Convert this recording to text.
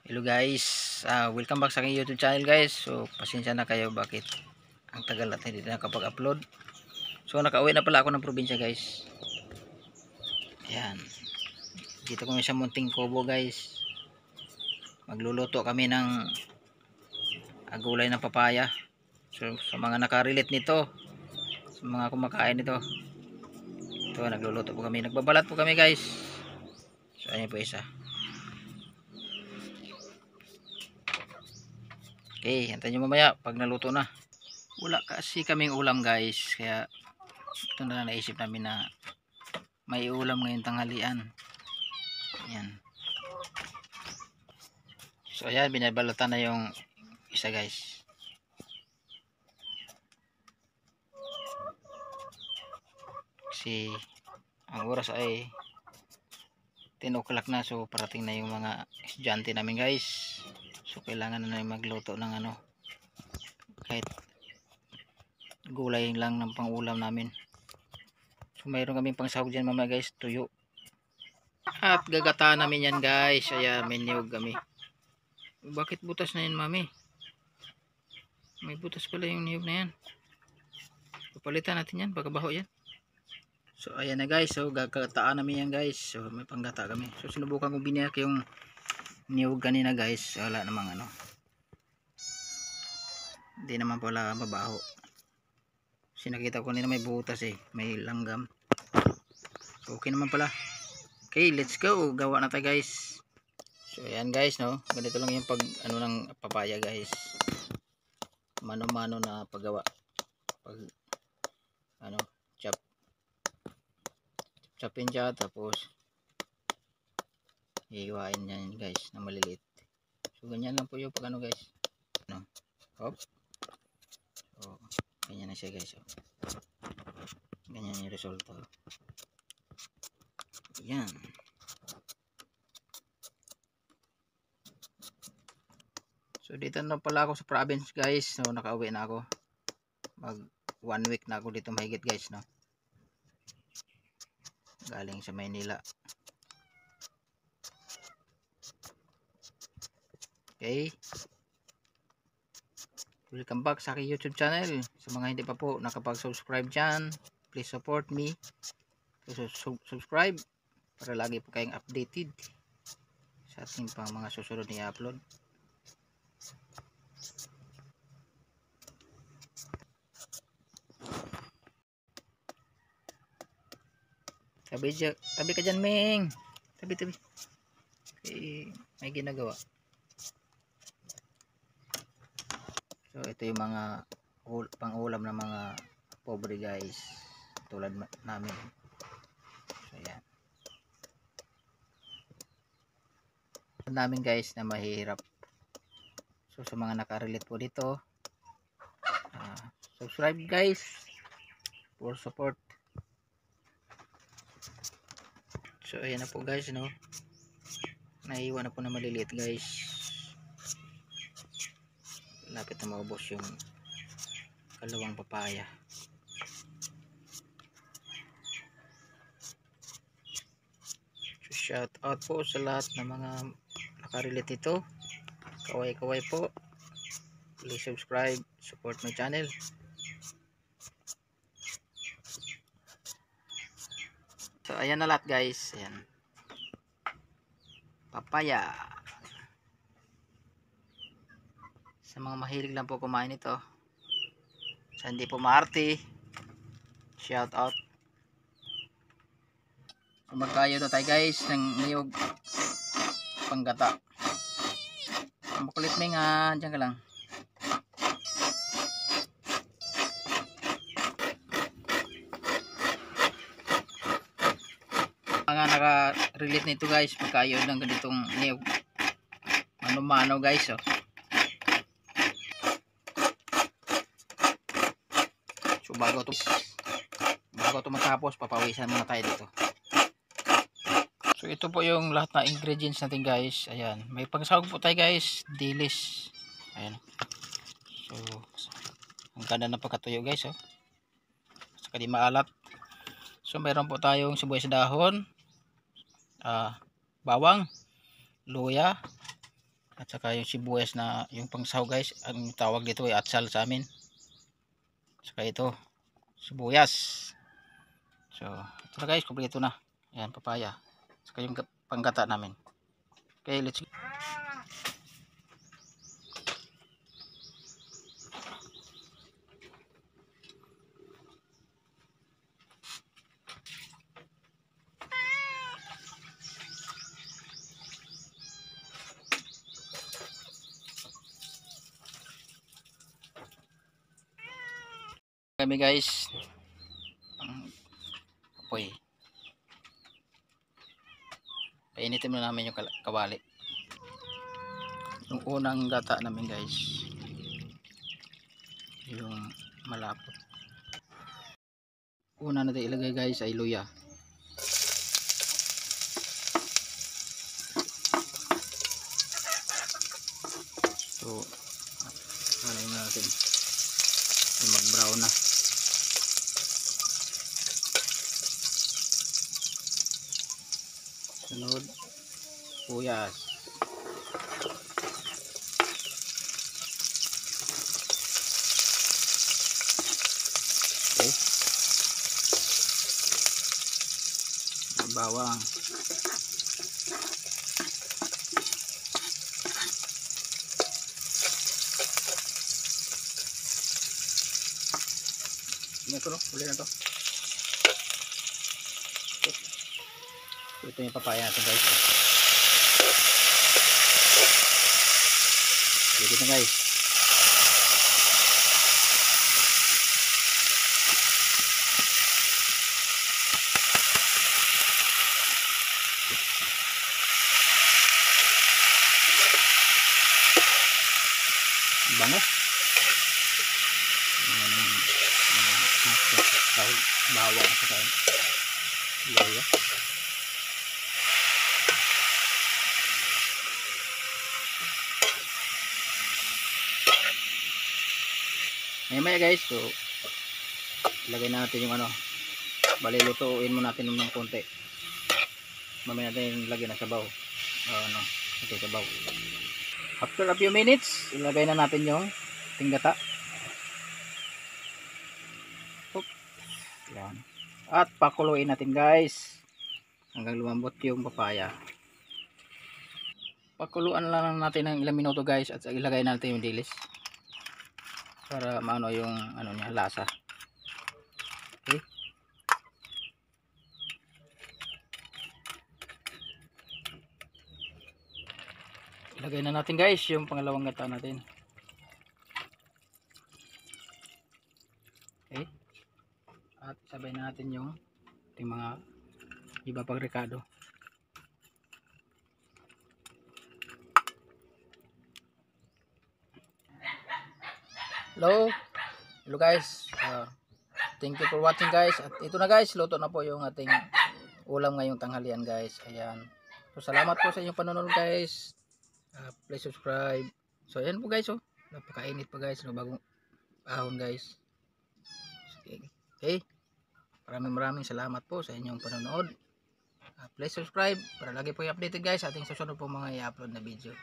Hello guys, welcome back sa aking YouTube channel guys. So pasensya na kayo bakit ang tagal natin hindi nakapag-upload. So nakauwi na pala ako ng probinsya guys. Ayan, dito kami sa Munting Kubo guys. Magluluto kami ng gulay ng papaya. So sa mga nakarelate nito, sa mga kumakain nito, ito nagluluto po kami, nagbabalat po kami guys. So ayan po isa. Okay, antayin nyo mamaya pag naluto na. Wala kasi kaming ulam guys, kaya ito na lang naisip namin na may ulam ngayong tanghalian. Ayan. So ayan, binabalatan na yung isa guys. Kasi ang oras ay 10 o'clock na, so parating na yung mga estudyante namin guys. So kailangan na magluto ng kahit gulay lang ng pangulam namin. So mayroon kaming pang sahog dyan mamaya guys, tuyo. At gagataan namin yan guys. Ayan, may niyog kami. Bakit butas na yan mami? May butas pala yung niyog na yan. Papalitan natin yan, baka baho yan. So ayan na guys, so gagataan namin yan guys. So may panggata kami. So sinubukan kong biniyak yung niyog kanina guys. Wala namang hindi naman pala mabaho. Sinakita ko nila may butas may langgam. So okay naman pala. Okay, let's go. Gawa na tayo guys. So ayan guys, no. Ganito lang yung pag ng papaya guys. Mano-mano na paggawa. Pag chopin siya, tapos iiwain yan guys na maliliit. So ganyan lang po yung pag guys. Hop. So ganyan na siya guys. Ganyan yung resulta. Yan. So dito na pala ako sa province guys. So nakauwi na ako. Mag 1 week na ako dito mahigit guys, no. Galing sa Maynila. Okay. Welcome back sa aking YouTube channel. Sa mga hindi pa po nakapag-subscribe dyan, please support me. So, subscribe para lagi po kayong updated sa ating pang mga susunod na i-upload. Tabi ka dyan, Ming. Tabi. Okay, may ginagawa. So ito yung mga pang-ulam ng mga pobre guys, tulad namin. So yan. Namin guys na mahirap. So sa mga nakarelate po dito, subscribe guys for support. So ayan na po guys, no. Naiwan na po na maliliit guys. Lapit na maubos yung kalawang papaya. So shout out po sa lahat ng mga nakarelate ito. Kaway po. Please subscribe, support my channel. So ayan na lahat guys. Ayan. Papaya. Sa mga mahilig lang po kumain ito. Sa hindi po maarte, shout out. Magkayo na tayo guys ng niyog panggata. Makulit Ming, dyan ka lang. Mga naka-relate nito guys, magkayo ng ganitong niyog. Mano-mano guys, oh. So bago to matapos, papawisan muna tayo dito. So ito po yung lahat na ingredients natin guys. Ayan, may pangsahog po tayo guys, dilis. Ayan. So ang ganda ng pagkatuyo guys, oh. Saka di maalat. So meron po tayong sibuyas dahon, bawang, luya, At saka yung sibuyas na yung pangsaw guys, ang tawag dito ay atsal sa amin. Saka ito, sibuyas. So, ito na guys, kompleto na. Ayan, papaya. Saka yung panggata namin. Okay, let's go. Kami guys, apoy. Painitin mo namin yung kawali. Yung unang gata namin guys, yung malapot. Una natin ilagay guys ay luya. So, ano natin, yung mag brown na. Sunod, sibuyas. Okay. Bawang. Ini ko no, uli na to. Okay. Ito yung papaya natin guys. Pwede na guys. Bango. Bawang sa kain. Luya. Maya guys, so ilagay natin yung ano, balilutuin mo natin ng konti. Mamaya natin lagyan ng sabaw. Ano, natin sabaw. After a few minutes, ilagay na natin yung tinggata. Yan. At pakuluin natin guys hanggang lumambot yung papaya. Pakuluan lang natin ng ilang minuto guys at ilagay natin yung dilis para maano yung ano niya, lasa. Okay. Ilagay na natin guys yung pangalawang gata natin. Okay. At sabay na natin yung ating mga iba pang rekado. Hello guys, thank you for watching guys. At ito na guys, luto na po yung ating ulam ngayong tanghalian guys. Ayan, so salamat po sa inyong panonood guys. Please subscribe. So ayan po guys, oh, napakainit pa guys, no, bagong ahon guys. Okay, maraming salamat po sa inyong panonood. Please subscribe para lagi po i-updated guys sa ating susunod po mga i-upload na video.